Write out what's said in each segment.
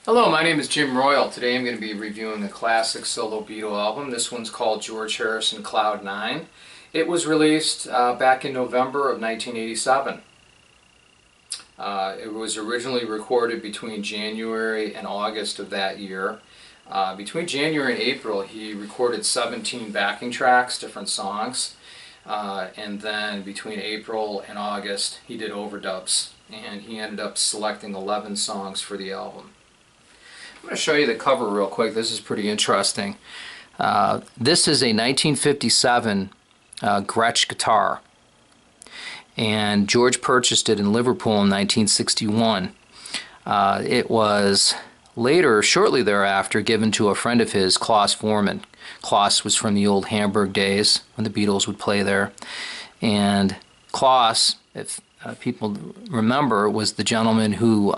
Hello, my name is Jim Royal. Today I'm going to be reviewing a classic solo Beatle album. This one's called George Harrison Cloud 9. It was released back in November of 1987. It was originally recorded between January and August of that year. Between January and April he recorded 17 backing tracks, different songs. And then between April and August he did overdubs. And he ended up selecting 11 songs for the album. I'm going to show you the cover real quick. This is pretty interesting. This is a 1957 Gretsch guitar, and George purchased it in Liverpool in 1961. It was later, shortly thereafter, given to a friend of his, Klaus Voormann. Klaus was from the old Hamburg days when the Beatles would play there, and Klaus, if people remember, was the gentleman who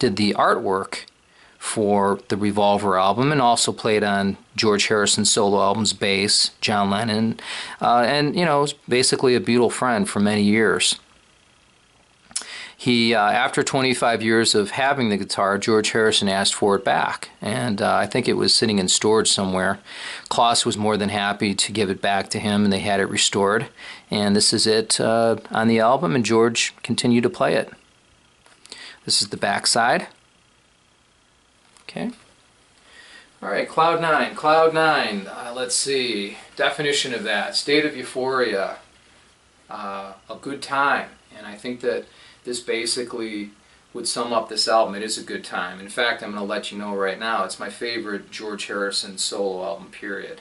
did the artwork for the Revolver album and also played on George Harrison's solo albums, bass, John Lennon, and was basically a Beatle friend for many years. He, after 25 years of having the guitar, George Harrison asked for it back, and I think it was sitting in storage somewhere. Klaus was more than happy to give it back to him, and they had it restored, and this is it on the album, and George continued to play it. This is the back side. Okay. All right, Cloud 9. Cloud 9, let's see. Definition of that. State of euphoria. A good time. And I think that this basically would sum up this album. It is a good time. In fact, I'm going to let you know right now, it's my favorite George Harrison solo album, period.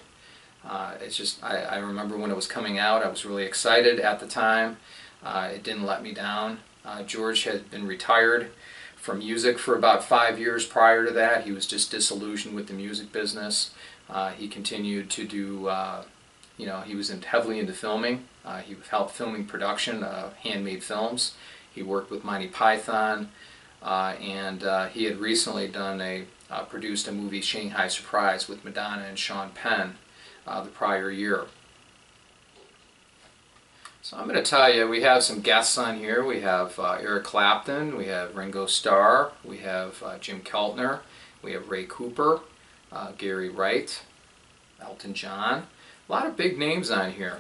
It's just, I remember when it was coming out, I was really excited at the time. It didn't let me down. George had been retired from music for about 5 years prior to that. He was just disillusioned with the music business. He continued to do, he was heavily into filming. He helped filming production of handmade films. He worked with Monty Python, and he had recently done produced a movie, Shanghai Surprise, with Madonna and Sean Penn the prior year. So I'm going to tell you, we have some guests on here. We have Eric Clapton, we have Ringo Starr, we have Jim Keltner, we have Ray Cooper, Gary Wright, Elton John. A lot of big names on here.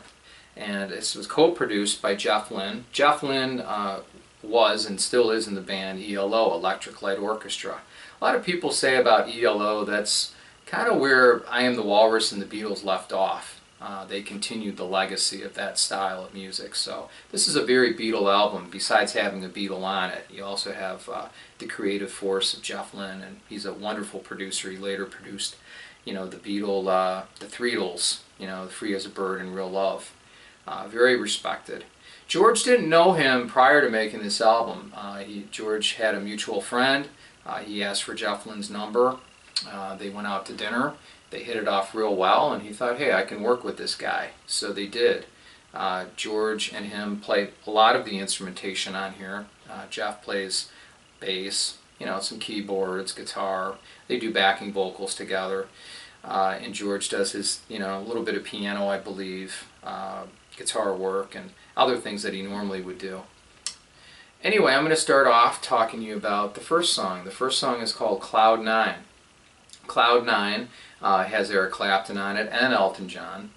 And this was co-produced by Jeff Lynne. Jeff Lynne was and still is in the band ELO, Electric Light Orchestra. A lot of people say about ELO that's kind of where I Am the Walrus and the Beatles left off. They continued the legacy of that style of music. So this is a very Beatle album. Besides having a Beatle on it, you also have the creative force of Jeff Lynne, and he's a wonderful producer. He later produced, the Beatle, the Threedles, Free as a Bird and Real Love. Very respected. George didn't know him prior to making this album. George had a mutual friend. He asked for Jeff Lynne's number. They went out to dinner. They hit it off real well, and he thought, hey, I can work with this guy. So they did. George and him played a lot of the instrumentation on here. Jeff plays bass, some keyboards, guitar. They do backing vocals together. And George does his, a little bit of piano, I believe, guitar work, and other things that he normally would do. Anyway, I'm going to start off talking to you about the first song. The first song is called Cloud 9. Cloud 9 has Eric Clapton on it and Elton John,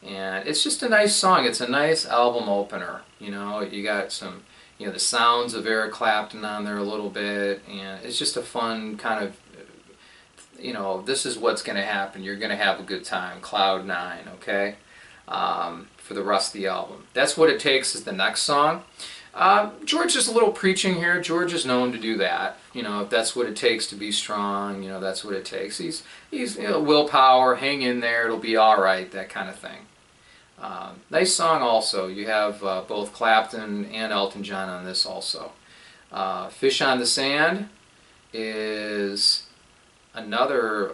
and it's just a nice song. It's a nice album opener. You got some, the sounds of Eric Clapton on there a little bit, and it's just a fun kind of, this is what's going to happen. You're going to have a good time. Cloud 9, okay, for the rest of the album. That's What It Takes is the next song. George is a little preaching here. George is known to do that. If that's what it takes to be strong, that's what it takes. He's willpower, hang in there, it'll be all right, that kind of thing. Nice song also. You have both Clapton and Elton John on this also. Fish on the Sand is another,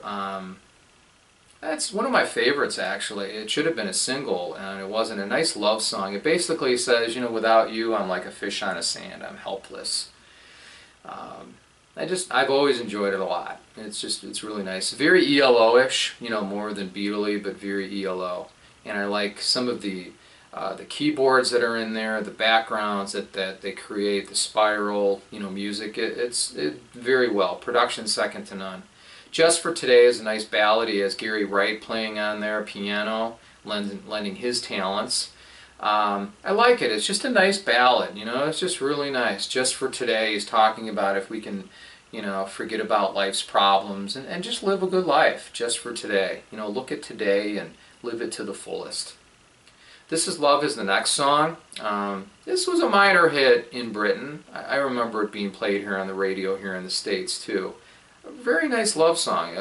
that's one of my favorites, actually. It should have been a single, and it wasn't. A nice love song. It basically says, without you, I'm like a fish on a sand. I'm helpless. I've always enjoyed it a lot. It's really nice. Very ELO-ish, more than Beatle-y, but very ELO. And I like some of the the keyboards that are in there, the backgrounds that they create, the spiral, music. It's very well. Production second to none. Just for Today is a nice ballad. He has Gary Wright playing on there, piano, lending his talents. I like it. It's just a nice ballad. It's just really nice. Just for Today is talking about if we can, forget about life's problems and just live a good life. Just for today. Look at today and live it to the fullest. This Is Love is the next song. This was a minor hit in Britain. I remember it being played here on the radio here in the States too. A very nice love song.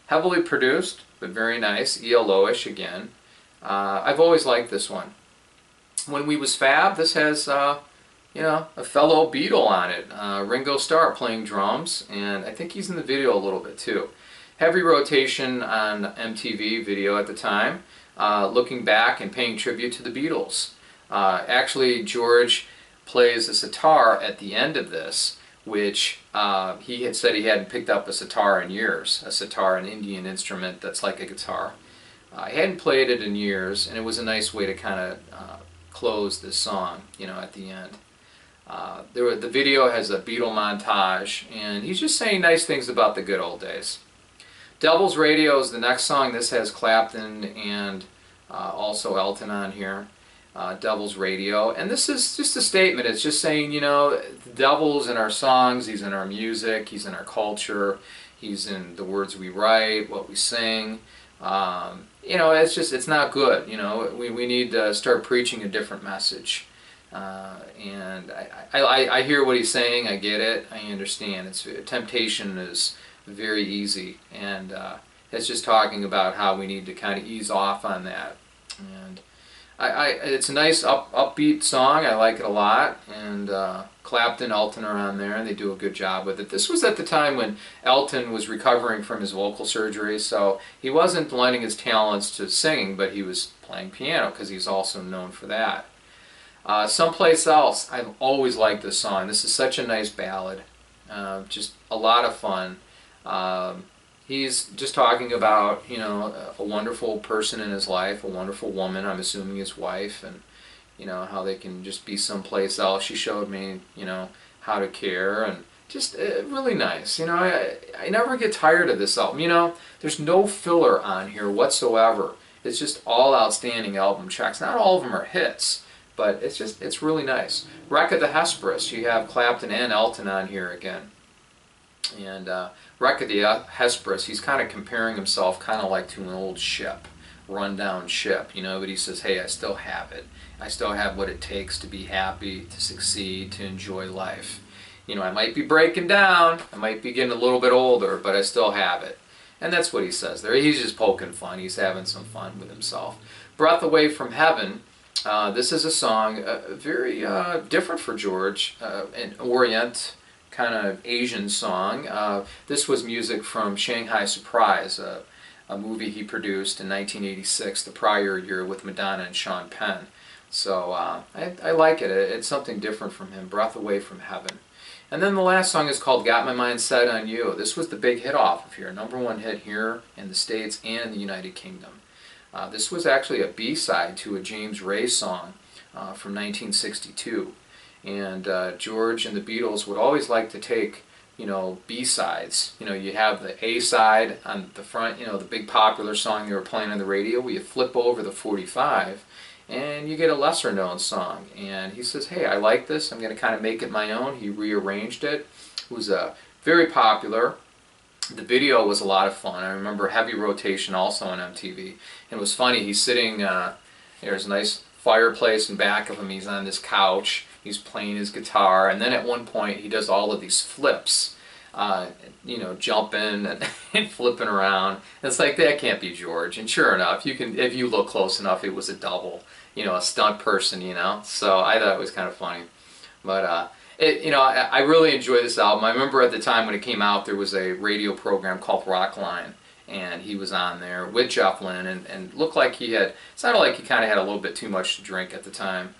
Heavily produced, but very nice. ELO-ish again. I've always liked this one. When We Was Fab, this has a fellow Beatle on it. Ringo Starr playing drums, and I think he's in the video a little bit too. Heavy rotation on MTV video at the time. Looking back and paying tribute to the Beatles. Actually, George plays a sitar at the end of this, which he had said he hadn't picked up a sitar in years. A sitar, an Indian instrument that's like a guitar. He hadn't played it in years, and it was a nice way to kind of close this song, at the end. The video has a Beatle montage, and he's just saying nice things about the good old days. Devil's Radio is the next song. This has Clapton and also Elton on here. Devil's Radio. And this is just a statement. It's just saying, the devil's in our songs, he's in our music, he's in our culture, he's in the words we write, what we sing. It's not good. We need to start preaching a different message. And I hear what he's saying, I get it, I understand. Temptation is very easy, and it's just talking about how we need to kind of ease off on that. And it's a nice upbeat song. I like it a lot, and Clapton, Elton are on there, and they do a good job with it. This was at the time when Elton was recovering from his vocal surgery, so he wasn't lending his talents to singing, but he was playing piano because he's also known for that. Someplace Else, I've always liked this song. This is such a nice ballad, just a lot of fun. He's just talking about, a wonderful person in his life, a wonderful woman, I'm assuming his wife, and, how they can just be someplace else. She showed me, how to care, and just really nice. I never get tired of this album. There's no filler on here whatsoever. It's just all outstanding album tracks. Not all of them are hits, but it's really nice. Wreck of the Hesperus, you have Clapton and Elton on here again. And Wreck of the Hesperus, he's kind of comparing himself kind of like to an old ship, run-down ship, but he says, hey, I still have it. I still have what it takes to be happy, to succeed, to enjoy life. I might be breaking down, I might be getting a little bit older, but I still have it. And that's what he says there. He's just poking fun. He's having some fun with himself. Breath Away from Heaven, this is a song very different for George, an Orient kind of Asian song. This was music from Shanghai Surprise, a movie he produced in 1986, the prior year, with Madonna and Sean Penn. So I like it. It's something different from him. Breath Away from Heaven. And then the last song is called Got My Mind Set on You. This was the big hit off of here, #1 hit here in the States and in the United Kingdom. This was actually a B-side to a James Ray song from 1962. And George and the Beatles would always like to take, B-sides. You have the A-side on the front, the big popular song they were playing on the radio, where you flip over the 45, and you get a lesser-known song. And he says, hey, I like this, I'm going to kind of make it my own. He rearranged it. It was very popular. The video was a lot of fun. I remember heavy rotation also on MTV. And it was funny, he's sitting, there's a nice fireplace in back of him, he's on this couch, he's playing his guitar, and then at one point he does all of these flips, jumping and flipping around. It's like, that can't be George. And sure enough, if you look close enough, it was a double, a stunt person, So I thought it was kind of funny. But I really enjoy this album. I remember at the time when it came out, there was a radio program called Rockline, and he was on there with Jeff Lynne, and looked like sounded like he kind of had a little bit too much to drink at the time.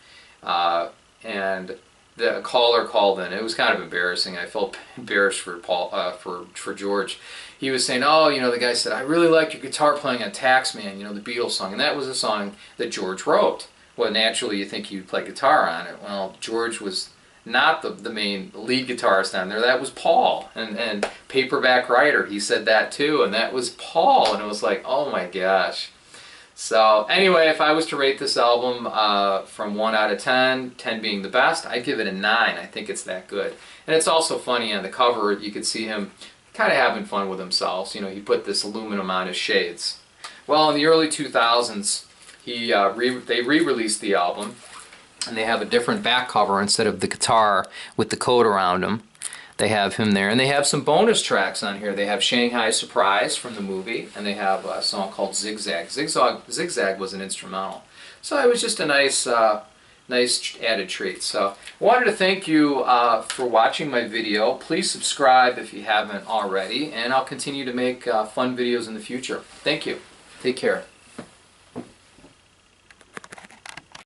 And the caller called in. It was kind of embarrassing. I felt embarrassed for George. He was saying, oh, the guy said, I really like your guitar playing on Taxman, the Beatles song. And that was a song that George wrote. Well, naturally you think he'd play guitar on it. Well, George was not the main lead guitarist on there. That was Paul. And Paperback Writer, he said that too, and that was Paul. And it was like, oh my gosh. So anyway, if I was to rate this album from 1 out of 10, 10 being the best, I'd give it a 9. I think it's that good. And it's also funny on the cover, you could see him kind of having fun with himself. You know, he put this aluminum on his shades. Well, in the early 2000s, they re-released the album, and they have a different back cover instead of the guitar with the coat around him. They have him there, and they have some bonus tracks on here. They have Shanghai Surprise from the movie, and they have a song called Zigzag. Zigzag was an instrumental. So it was just a nice added treat. So I wanted to thank you for watching my video. Please subscribe if you haven't already, and I'll continue to make fun videos in the future. Thank you. Take care.